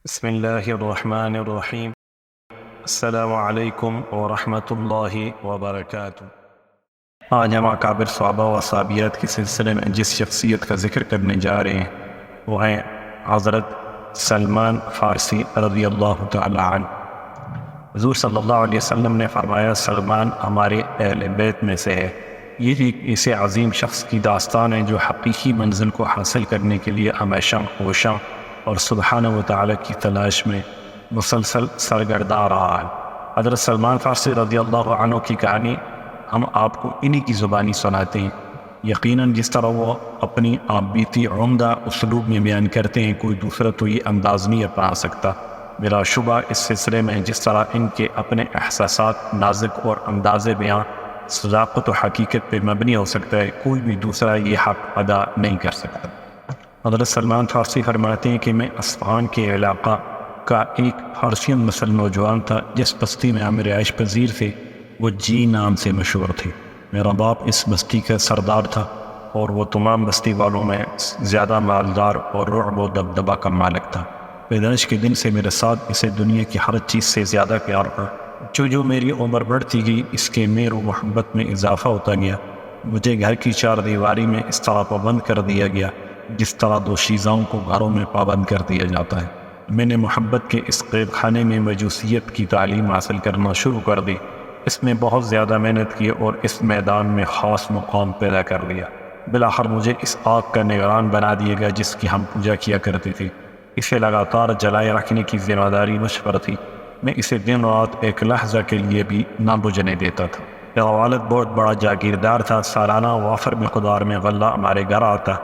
بسم اللہ الرحمن الرحیم۔ السلام علیکم ورحمۃ اللہ وبرکاتہ۔ آج ہم اکابر صحابہ و صحابیات کے سلسلے میں جس شخصیت کا ذکر کرنے جا رہے ہیں وہ ہیں حضرت سلمان فارسی رضی اللہ تعالی عنہ۔ حضور صلی اللہ علیہ وسلم نے فرمایا سلمان ہمارے اہل بیت میں سے ہے۔ یہ ایک ایسے عظیم شخص کی داستان ہے جو حقیقی منزل کو حاصل کرنے کے لیے ہمیشہ کوشاں اور سبحانہ و تعالیٰ کی تلاش میں مسلسل سرگرداں رہا ہے۔ حضرت سلمان فارسی رضی اللہ عنہ کی کہانی ہم آپ کو انہی کی زبانی سناتے ہیں۔ یقیناً جس طرح وہ اپنی آپ بیتی عمدہ اسلوب میں بیان کرتے ہیں کوئی دوسرا تو یہ انداز نہیں اپنا سکتا۔ بلا شبہ اس سلسلے میں جس طرح ان کے اپنے احساسات نازک اور انداز بیان صداقت و حقیقت پہ مبنی ہو سکتا ہے، کوئی بھی دوسرا یہ حق ادا نہیں کر سکتا۔ حضرت سلمان فارسی فرماتے ہیں کہ میں اصفہان کے علاقہ کا ایک پرشین نسل نوجوان تھا جس بستی میں ہم رہائش پذیر تھے، وہ جی نام سے مشہور تھے۔ میرا باپ اس بستی کا سردار تھا اور وہ تمام بستی والوں میں زیادہ مالدار اور رعب و دبدبہ کا مالک تھا۔ پیدائش کے دن سے میرے ساتھ اسے دنیا کی ہر چیز سے زیادہ پیار تھا۔ جو میری عمر بڑھتی گئی اس کے میر و محبت میں اضافہ ہوتا گیا۔ مجھے گھر کی چار دیواری میں اس طرح پابند کر دیا گیا جس طرح دو شیزاؤں کو گھروں میں پابند کر دیا جاتا ہے۔ میں نے محبت کے اس قید خانے میں مجوسیت کی تعلیم حاصل کرنا شروع کر دی۔ اس میں بہت زیادہ محنت کی اور اس میدان میں خاص مقام پیدا کر لیا۔ بالآخر مجھے اس آگ کا نگران بنا دیا گیا جس کی ہم پوجا کیا کرتے تھے۔ اسے لگاتار جلائے رکھنے کی ذمہ داری مجھ پر تھی۔ میں اسے دن رات ایک لحظہ کے لیے بھی نہ بجھنے دیتا تھا۔ میرا والد بہت بڑا جاگیردار تھا۔ سالانہ وافر مقدار میں غلہ ہمارے گھر آتا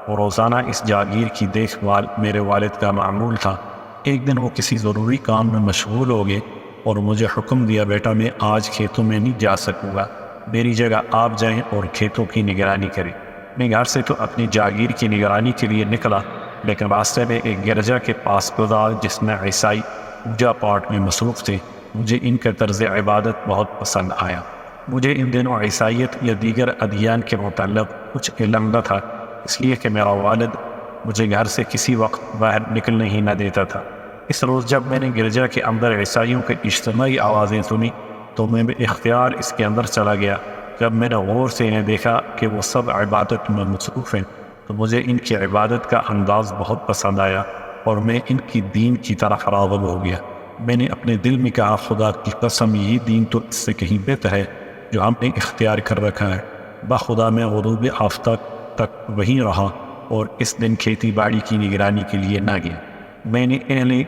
اور روزانہ اس جاگیر کی دیکھ بھال میرے والد کا معمول تھا۔ ایک دن وہ کسی ضروری کام میں مشغول ہو گئے اور مجھے حکم دیا بیٹا میں آج کھیتوں میں نہیں جا سکوں گا، میری جگہ آپ جائیں اور کھیتوں کی نگرانی کریں۔ میں گھر سے تو اپنی جاگیر کی نگرانی کے لیے نکلا، لیکن راستے میں ایک گرجا کے پاس گزرا جس میں عیسائی پوجا پاٹ میں مصروف تھے۔ مجھے ان کا طرز عبادت بہت پسند آیا۔ مجھے ان دنوں عیسائیت یا دیگر ادیان کے متعلق کچھ علم نہ تھا، اس لیے کہ میرا والد مجھے گھر سے کسی وقت باہر نکلنے ہی نہ دیتا تھا۔ اس روز جب میں نے گرجا کے اندر عیسائیوں کے اجتماعی آوازیں سنی تو میں بے اختیار اس کے اندر چلا گیا۔ جب میں نے غور سے انہیں دیکھا کہ وہ سب عبادت میں مصروف ہیں تو مجھے ان کی عبادت کا انداز بہت پسند آیا اور میں ان کی دین کی طرف راغب ہو گیا۔ میں نے اپنے دل میں کہا خدا کی قسم یہ دین تو اس سے کہیں بہتر ہے جو ہم نے اختیار کر رکھا ہے۔ بخدا میں غروب آفتاب تک وہیں رہا اور اس دن کھیتی باڑی کی نگرانی کے لیے نہ گیا۔ میں نے اہل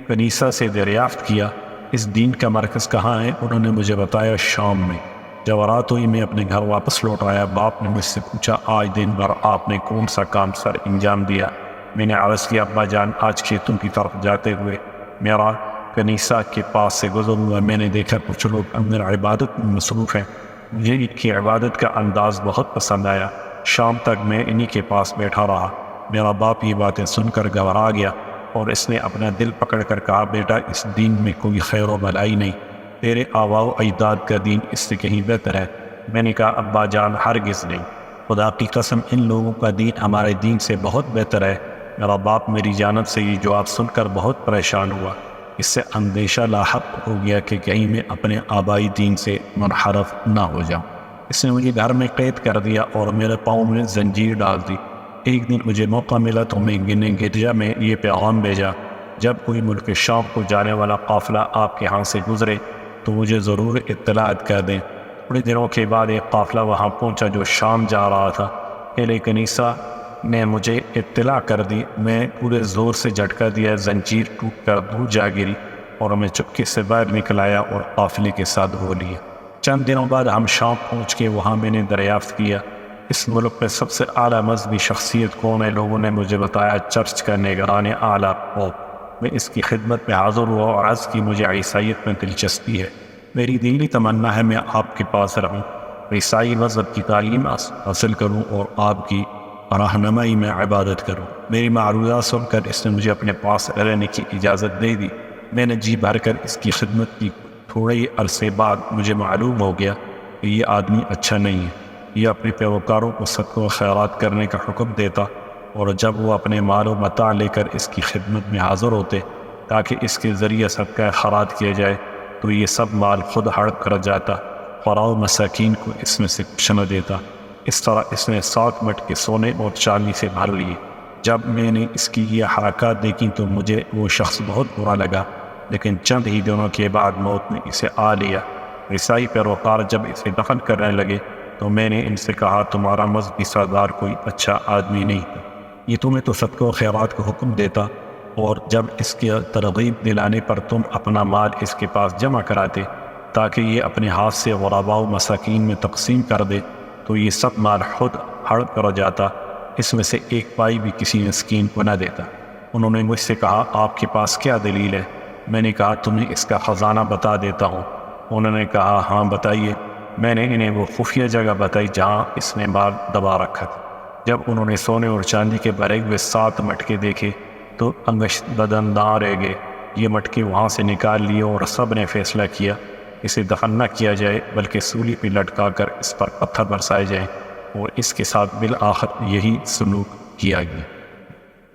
کنیسہ سے دریافت کیا اس دین کا مرکز کہاں ہے؟ انہوں نے مجھے بتایا شام میں۔ جب رات ہوئی میں اپنے گھر واپس لوٹ آیا، باپ نے مجھ سے پوچھا آج دن بھر آپ نے کون سا کام سر انجام دیا؟ میں نے عرض کیا ابا جان آج کھیتوں کی طرف جاتے ہوئے میرا کنیسہ کے پاس سے گزر ہوا، میں نے دیکھا کچھ لوگ اندر عبادت میں مصروف ہیں۔ مجھے ان کی عبادت کا انداز بہت پسند آیا۔ شام تک میں انہی کے پاس بیٹھا رہا۔ میرا باپ یہ باتیں سن کر گھبرا گیا اور اس نے اپنا دل پکڑ کر کہا بیٹا اس دین میں کوئی خیر و بھلائی نہیں، تیرے آباء و اجداد کا دین اس سے کہیں بہتر ہے۔ میں نے کہا ابا جان ہرگز نہیں، خدا کی قسم ان لوگوں کا دین ہمارے دین سے بہت بہتر ہے۔ میرا باپ میری جانب سے یہ جواب سن کر بہت پریشان ہوا۔ اس سے اندیشہ لاحق ہو گیا کہ کہیں میں اپنے آبائی دین سے منحرف نہ ہو جاؤں۔ اس نے مجھے گھر میں قید کر دیا اور میرے پاؤں میں زنجیر ڈال دی۔ ایک دن مجھے موقع ملا تو میں گرجا میں یہ پیغام بھیجا جب کوئی ملک شام کو جانے والا قافلہ آپ کے ہاں سے گزرے تو مجھے ضرور اطلاعات کر دیں۔ تھوڑے دنوں کے بعد ایک قافلہ وہاں پہنچا جو شام جا رہا تھا۔ اہل کنیسہ نے مجھے اطلاع کر دی، میں پورے زور سے جھٹکا دیا، زنجیر ٹوٹ کر دور جا گری اور میں چپکے سے باہر نکل آیا اور قافلے کے ساتھ ہو لیا۔ چند دنوں بعد ہم شام پہنچ کے وہاں میں نے دریافت کیا اس ملک میں سب سے اعلیٰ مذہبی شخصیت کون ہے؟ لوگوں نے مجھے بتایا چرچ کا نگران اعلیٰ پوپ۔ میں اس کی خدمت میں حاضر ہوا اور عرض کی مجھے عیسائیت میں دلچسپی ہے، میری دلی تمنا ہے میں آپ کے پاس رہوں، عیسائی مذہب کی تعلیم حاصل کروں اور آپ کی رہنمائی میں عبادت کروں۔ میری معروضات سن کر اس نے مجھے اپنے پاس رہنے کی اجازت دے دی۔ میں نے جی بھر کر اس کی خدمت کی۔ تھوڑے ہی عرصے بعد مجھے معلوم ہو گیا کہ یہ آدمی اچھا نہیں ہے۔ یہ اپنے پیروکاروں کو صدقہ و خیرات کرنے کا حکم دیتا اور جب وہ اپنے مال و متاع لے کر اس کی خدمت میں حاضر ہوتے تاکہ اس کے ذریعے صدقہ خیرات کیا جائے، تو یہ سب مال خود ہڑپ کر جاتا، فقراء و مساکین کو اس میں سے کچھ نہ دیتا۔ اس طرح اس نے 7 مٹکے سونے اور چاندی سے بھر لیے۔ جب میں نے اس کی یہ حرکات دیکھی تو مجھے وہ شخص بہت برا لگا، لیکن چند ہی دنوں کے بعد موت نے اسے آ لیا۔ عیسائی پیروکار جب اسے دفن کرنے لگے تو میں نے ان سے کہا، تمہارا مذہبی سردار کوئی اچھا آدمی نہیں تھا، یہ تمہیں تو صدقہ و خیرات کا حکم دیتا، اور جب اس کی ترغیب دلانے پر تم اپنا مال اس کے پاس جمع کراتے تاکہ یہ اپنے ہاتھ سے غرباء و مساکین میں تقسیم کر دے، تو یہ سب مال خود ہڑپ کر جاتا، اس میں سے ایک پائی بھی کسی مسکین کو نہ دیتا۔ انہوں نے مجھ سے کہا، آپ کے پاس کیا دلیل ہے؟ میں نے کہا، تمہیں اس کا خزانہ بتا دیتا ہوں۔ انہوں نے کہا، ہاں بتائیے۔ میں نے انہیں وہ خفیہ جگہ بتائی جہاں اس نے مال دبا رکھا تھا۔ جب انہوں نے سونے اور چاندی کے بھرے ہوئے 7 مٹکے دیکھے تو انگشت بدن نہ رہ گئے۔ یہ مٹکے وہاں سے نکال لیے اور سب نے فیصلہ کیا اسے دفن نہ کیا جائے بلکہ سولی پہ لٹکا کر اس پر پتھر برسائے جائیں، اور اس کے ساتھ بالآخر یہی سلوک کیا گیا۔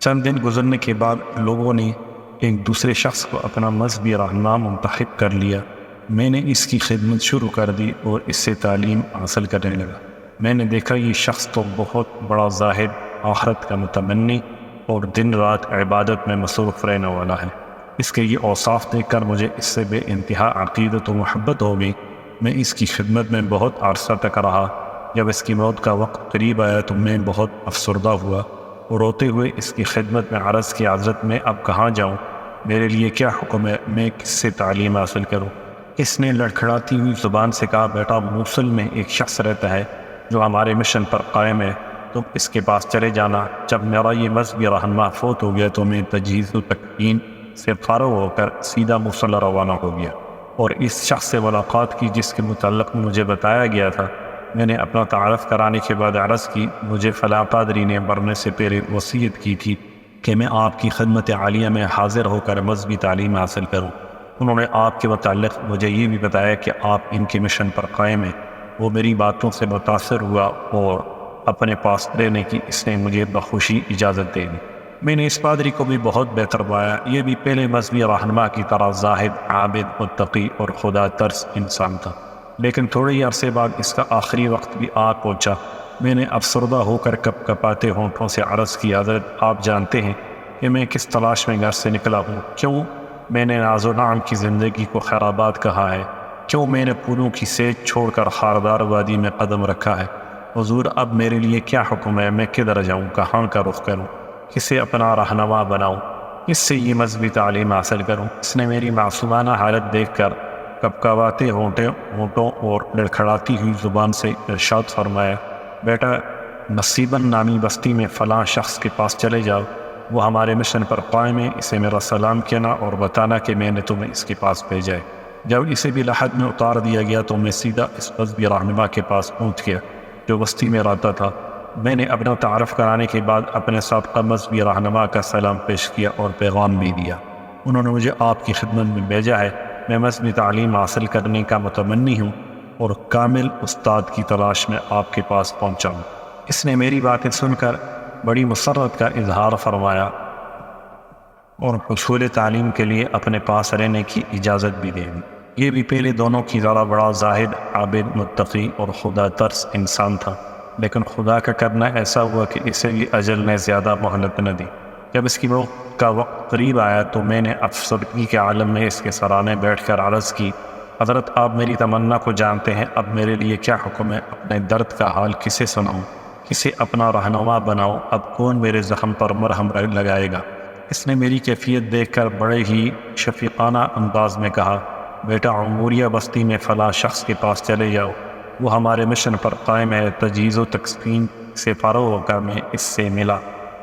چند دن گزرنے کے بعد لوگوں نے ایک دوسرے شخص کو اپنا مذہبی رہنما منتخب کر لیا۔ میں نے اس کی خدمت شروع کر دی اور اس سے تعلیم حاصل کرنے لگا۔ میں نے دیکھا یہ شخص تو بہت بڑا زاہد، آخرت کا متمنی اور دن رات عبادت میں مصروف رہنے والا ہے۔ اس کے یہ اوصاف دیکھ کر مجھے اس سے بے انتہا عقیدت و محبت ہو گئی۔ میں اس کی خدمت میں بہت عرصہ تک رہا۔ جب اس کی موت کا وقت قریب آیا تو میں بہت افسردہ ہوا اور روتے ہوئے اس کی خدمت میں عرض کی، حضرت میں اب کہاں جاؤں؟ میرے لیے کیا حکم ہے؟ میں کس سے تعلیم حاصل کروں؟ اس نے لڑکھڑاتی ہوئی زبان سے کہا، بیٹا، موصل میں ایک شخص رہتا ہے جو ہمارے مشن پر قائم ہے، تم اس کے پاس چلے جانا۔ جب میرا یہ مذہبی رہنما فوت ہو گیا تو میں تجہیز و تکفین سے فارغ ہو کر سیدھا موصل روانہ ہو گیا اور اس شخص سے ملاقات کی جس کے متعلق مجھے بتایا گیا تھا۔ میں نے اپنا تعارف کرانے کے بعد عرض کی، مجھے فلاں پادری نے مرنے سے پہلے وصیت کی تھی کہ میں آپ کی خدمت عالیہ میں حاضر ہو کر مذہبی تعلیم حاصل کروں۔ انہوں نے آپ کے متعلق مجھے یہ بھی بتایا کہ آپ ان کے مشن پر قائم ہیں۔ وہ میری باتوں سے متاثر ہوا اور اپنے پاس رہنے کی اس نے مجھے بخوشی اجازت دے دی۔ میں نے اس پادری کو بھی بہت بہتر پایا۔ یہ بھی پہلے مذہبی رہنما کی طرح زاہد، عابد، متقی اور خدا ترس انسان تھا، لیکن تھوڑے ہی عرصے بعد اس کا آخری وقت بھی آ پہنچا۔ میں نے افسردہ ہو کر کپ کپاتے ہونٹوں سے عرض کی، حضرت آپ جانتے ہیں کہ میں کس تلاش میں گھر سے نکلا ہوں؟ کیوں میں نے ناز و نعم کی زندگی کو خیرآباد کہا ہے؟ کیوں میں نے پھولوں کی سیج چھوڑ کر خاردار وادی میں قدم رکھا ہے؟ حضور، اب میرے لیے کیا حکم ہے؟ میں کدھر جاؤں؟ کہاں کا رخ کروں؟ کسے اپنا رہنما بناؤں؟ کس سے یہ مذہبی تعلیم حاصل کروں؟ اس نے میری معصومانہ حالت دیکھ کر کپکپاتے ہونٹوں اور لڑکھڑاتی ہوئی زبان سے ارشاد فرمایا، بیٹا، نصیباً نامی بستی میں فلاں شخص کے پاس چلے جاؤ، وہ ہمارے مشن پر قائم ہے، اسے میرا سلام کہنا اور بتانا کہ میں نے تمہیں اس کے پاس بھیجا ہے۔ جب اسے بھی لحد میں اتار دیا گیا تو میں سیدھا اس مذہبی رہنما کے پاس پہنچ گیا جو بستی میں رہتا تھا۔ میں نے اپنا تعارف کرانے کے بعد اپنے سابقہ مذہبی رہنما کا سلام پیش کیا اور پیغام بھی دیا۔ انہوں نے مجھے آپ کی خدمت میں بھیجا ہے۔ میں مذہبی تعلیم حاصل کرنے کا متمنی ہوں اور کامل استاد کی تلاش میں آپ کے پاس پہنچا ہوں۔ اس نے میری باتیں سن کر بڑی مسرت کا اظہار فرمایا اور حصول تعلیم کے لیے اپنے پاس رہنے کی اجازت بھی دے دی۔ یہ بھی پہلے دونوں کی طرح بڑا زاہد، عابد، متقی اور خدا ترس انسان تھا، لیکن خدا کا کرنا ایسا ہوا کہ اسے بھی اجل نے زیادہ مہلت نہ دی۔ جب اس کی موت کا وقت قریب آیا تو میں نے افسردگی کے عالم میں اس کے سرانے بیٹھ کر عرض کی، حضرت آپ میری تمنا کو جانتے ہیں، اب میرے لیے کیا حکم ہے؟ اپنے درد کا حال کسے سناؤں؟ کسے اپنا رہنما بناؤں؟ اب کون میرے زخم پر مرہم لگائے گا؟ اس نے میری کیفیت دیکھ کر بڑے ہی شفیقانہ انداز میں کہا، بیٹا، عموریہ بستی میں فلاں شخص کے پاس چلے جاؤ، وہ ہمارے مشن پر قائم ہے۔ تجہیز و تکفین سے فارغ ہو کر میں اس سے ملا۔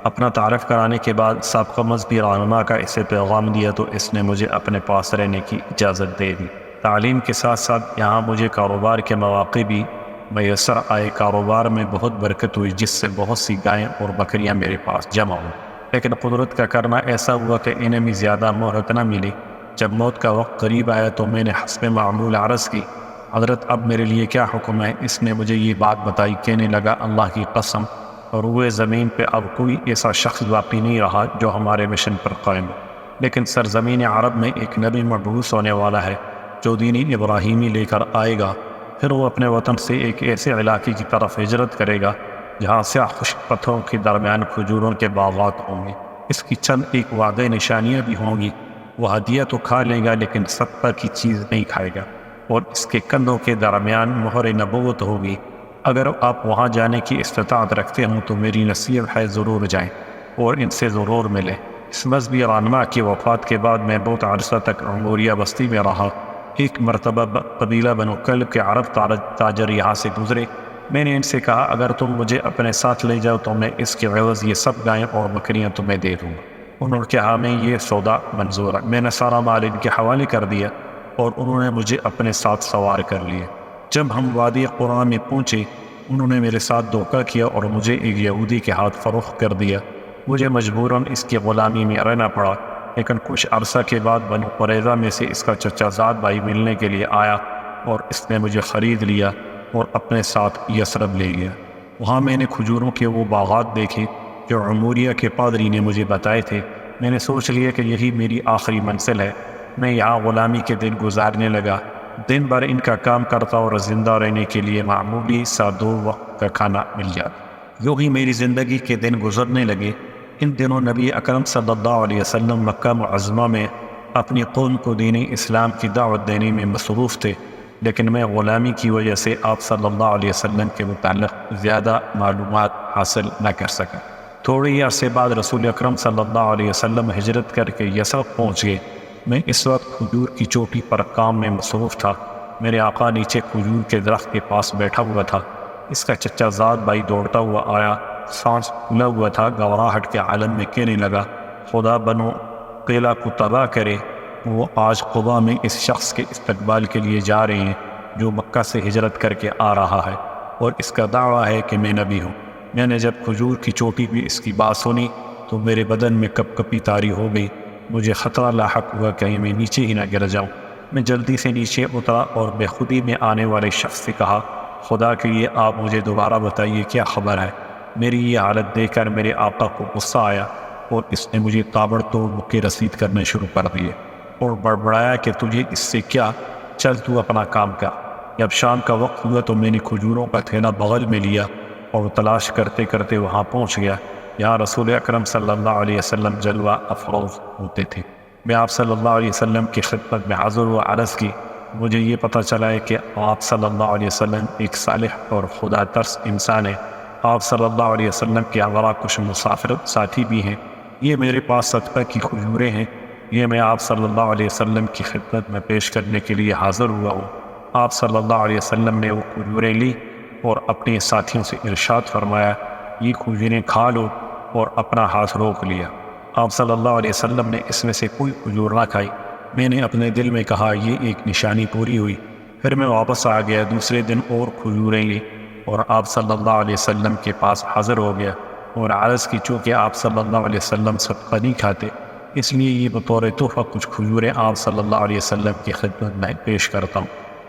اپنا تعارف کرانے کے بعد سابقہ مذہبی رہنما کا اسے پیغام دیا تو اس نے مجھے اپنے پاس رہنے کی اجازت دے دی۔ تعلیم کے ساتھ ساتھ یہاں مجھے کاروبار کے مواقع بھی میسر آئے۔ کاروبار میں بہت برکت ہوئی جس سے بہت سی گائیں اور بکریاں میرے پاس جمع ہوئیں، لیکن قدرت کا کرنا ایسا ہوا کہ انہیں بھی زیادہ مہلت نہ ملی۔ جب موت کا وقت قریب آیا تو میں نے حسب معمول عرض کی، حضرت اب میرے لیے کیا حکم ہے؟ اس نے مجھے یہ بات بتائی، کہنے لگا، اللہ کی قسم، اور روئے زمین پہ اب کوئی ایسا شخص باقی نہیں رہا جو ہمارے مشن پر قائم ہے۔ لیکن سرزمین عرب میں ایک نبی مبعوث ہونے والا ہے جو دین ابراہیمی لے کر آئے گا، پھر وہ اپنے وطن سے ایک ایسے علاقے کی طرف ہجرت کرے گا جہاں سیاہ خشک پتھروں کے درمیان کھجوروں کے باغات ہوں گے۔ اس کی چند ایک واضح نشانیاں بھی ہوں گی۔ وہ ہدیہ تو کھا لے گا لیکن صدقہ کی چیز نہیں کھائے گا، اور اس کے کندھوں کے درمیان مہر نبوت ہوگی۔ اگر آپ وہاں جانے کی استطاعت رکھتے ہوں تو میری نصیحت ہے ضرور جائیں اور ان سے ضرور ملیں۔ اس مذہبی رہنما کی وفات کے بعد میں بہت عرصہ تک عموریہ بستی میں رہا۔ ایک مرتبہ قبیلہ بنو کلب کے عرب تاجر یہاں سے گزرے۔ میں نے ان سے کہا اگر تم مجھے اپنے ساتھ لے جاؤ تو میں اس کے عوض یہ سب گائیں اور بکریاں تمہیں دے دوں گا۔ انہوں نے کہا میں یہ سودا منظور ہے۔ میں نے سارا مال ان کے حوالے کر دیا اور انہوں نے مجھے اپنے ساتھ سوار کر لیا۔ جب ہم وادی قرآن میں پہنچے انہوں نے میرے ساتھ دھوکہ کیا اور مجھے ایک یہودی کے ہاتھ فروخت کر دیا۔ مجھے مجبوراً اس کی غلامی میں رہنا پڑا، لیکن کچھ عرصہ کے بعد بنو قریظہ میں سے اس کا چچا زاد بھائی ملنے کے لیے آیا اور اس نے مجھے خرید لیا اور اپنے ساتھ یثرب لے گیا۔ وہاں میں نے کھجوروں کے وہ باغات دیکھے جو عموریہ کے پادری نے مجھے بتائے تھے۔ میں نے سوچ لیا کہ یہی میری آخری منزل ہے۔ میں یہاں غلامی کے دن گزارنے لگا، دن بھر ان کا کام کرتا اور زندہ رہنے کے لیے معمولی سا 2 وقت کا کھانا مل جاتا۔ یوں ہی میری زندگی کے دن گزرنے لگے۔ ان دنوں نبی اکرم صلی اللہ علیہ وسلم مکہ معظمہ میں اپنی قوم کو دین اسلام کی دعوت دینے میں مصروف تھے، لیکن میں غلامی کی وجہ سے آپ صلی اللہ علیہ وسلم کے متعلق زیادہ معلومات حاصل نہ کر سکا۔ تھوڑے ہی عرصے بعد رسول اکرم صلی اللہ علیہ وسلم ہجرت کر کے یثرب پہنچ گئے۔ میں اس وقت کھجور کی چوٹی پر کام میں مصروف تھا۔ میرے آقا نیچے کھجور کے درخت کے پاس بیٹھا ہوا تھا۔ اس کا چچا زاد بھائی دوڑتا ہوا آیا، سانس پھولا ہوا تھا، گھبراہٹ کے عالم میں کہنے لگا خدا بنو قیلہ کو تباہ کرے، وہ آج قبا میں اس شخص کے استقبال کے لیے جا رہے ہیں جو مکہ سے ہجرت کر کے آ رہا ہے اور اس کا دعویٰ ہے کہ میں نبی ہوں۔ میں نے جب کھجور کی چوٹی بھی اس کی بات سنی تو میرے بدن میں کپ کپی طاری ہو گئی۔ مجھے خطرہ لاحق ہوا کہیں میں نیچے ہی نہ گر جاؤں۔ میں جلدی سے نیچے اترا اور بے خودی میں آنے والے شخص سے کہا خدا کے لیے آپ مجھے دوبارہ بتائیے کیا خبر ہے۔ میری یہ حالت دیکھ کر میرے آقا کو غصہ آیا اور اس نے مجھے تابڑ توڑ مکے رسید کرنے شروع کر دیے اور بڑبڑایا کہ تجھے اس سے کیا، چل تو اپنا کام کر۔ جب شام کا وقت ہوا تو میں نے کھجوروں کا تھیلا بغل میں لیا اور تلاش کرتے کرتے وہاں پہنچ گیا یہاں رسول اکرم صلی اللہ علیہ وسلم جلوہ افروز ہوتے تھے۔ میں آپ صلی اللہ علیہ وسلم کی خدمت میں حاضر و عرض کی۔ مجھے یہ پتہ چلا ہے کہ آپ صلی اللہ علیہ وسلم ایک صالح اور خدا ترس انسان ہے۔ آپ صلی اللہ علیہ وسلم کے ہمراہ کچھ مسافر ساتھی بھی ہیں۔ یہ میرے پاس صدقہ کی کھجوریں ہیں، یہ میں آپ صلی اللہ علیہ وسلم کی خدمت میں پیش کرنے کے لیے حاضر ہوا ہوں۔ آپ صلی اللہ علیہ وسلم نے وہ کھجوریں لی اور اپنے ساتھیوں سے ارشاد فرمایا یہ کھجوریں کھا لو، اور اپنا ہاتھ روک لیا۔ آپ صلی اللہ علیہ وسلم نے اس میں سے کوئی کھجور نہ کھائی۔ میں نے اپنے دل میں کہا یہ ایک نشانی پوری ہوئی۔ پھر میں واپس آ گیا، دوسرے دن اور کھجوریں لی اور آپ صلی اللہ علیہ وسلم کے پاس حاضر ہو گیا اور عرض کی چونکہ آپ صلی اللہ علیہ وسلم صدقہ نہیں کھاتے اس لیے یہ بطور تحفہ کچھ کھجوریں آپ صلی اللہ علیہ وسلم کی خدمت میں پیش کرتا ہوں۔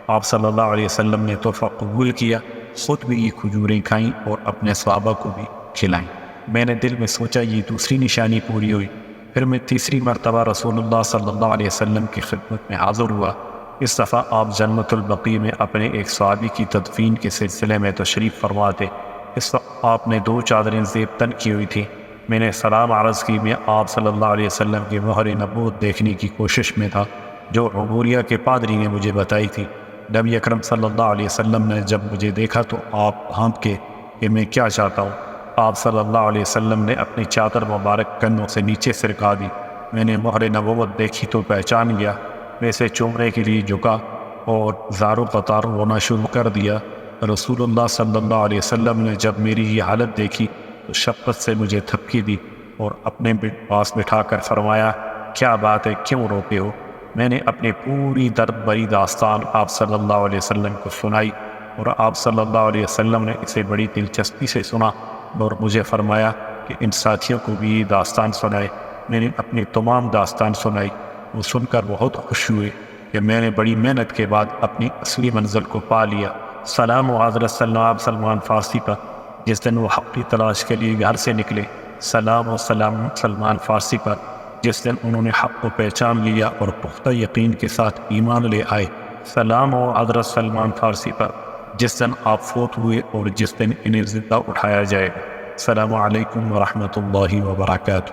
آپ صلی اللہ علیہ وسلم نے تحفہ قبول کیا، خود بھی یہ کھجوریں کھائیں اور اپنے صحابہ کو بھی کھلائیں۔ میں نے دل میں سوچا یہ دوسری نشانی پوری ہوئی۔ پھر میں تیسری مرتبہ رسول اللہ صلی اللہ علیہ وسلم کی خدمت میں حاضر ہوا۔ اس دفعہ آپ جنت البقیع میں اپنے ایک صحابی کی تدفین کے سلسلے میں تشریف فرما تھے۔ اس وقت آپ نے 2 چادریں زیب تن کی ہوئی تھیں۔ میں نے سلام عرض کی۔ میں آپ صلی اللہ علیہ وسلم کی مہر نبوت دیکھنے کی کوشش میں تھا جو عموریہ کے پادری نے مجھے بتائی تھی۔ نبی اکرم صلی اللہ علیہ وسلم نے جب مجھے دیکھا تو آپ ہانپ کے کہ میں کیا چاہتا ہوں۔ آپ صلی اللہ علیہ وسلم نے اپنی چادر مبارک کندھوں سے نیچے سرکا دی۔ میں نے مہر نبوت دیکھی تو پہچان گیا۔ میں اسے چومنے کے لیے جھکا اور زارو قطار رونا شروع کر دیا۔ رسول اللہ صلی اللہ علیہ وسلم نے جب میری یہ حالت دیکھی تو شفقت سے مجھے تھپکی دی اور اپنے پاس بٹھا کر فرمایا کیا بات ہے، کیوں روتے ہو؟ میں نے اپنی پوری درد بری داستان آپ صلی اللہ علیہ وسلم کو سنائی اور آپ صلی اللہ علیہ وسلم نے اسے بڑی دلچسپی سے سنا اور مجھے فرمایا کہ ان ساتھیوں کو بھی یہ داستان سنائے۔ میں نے اپنی تمام داستان سنائی۔ وہ سن کر بہت خوش ہوئے کہ میں نے بڑی محنت کے بعد اپنی اصلی منزل کو پا لیا۔ سلام و حضرت سلام سلمان فارسی پر جس دن وہ حق کی تلاش کے لیے گھر سے نکلے۔ سلام و سلام سلمان فارسی پر جس دن انہوں نے حق کو پہچان لیا اور پختہ یقین کے ساتھ ایمان لے آئے۔ سلام ہو حضرت سلمان فارسی پر جس دن آپ فوت ہوئے اور جس دن انہیں زندہ اٹھایا جائے گا۔ السلام علیکم ورحمۃ اللہ وبرکاتہ۔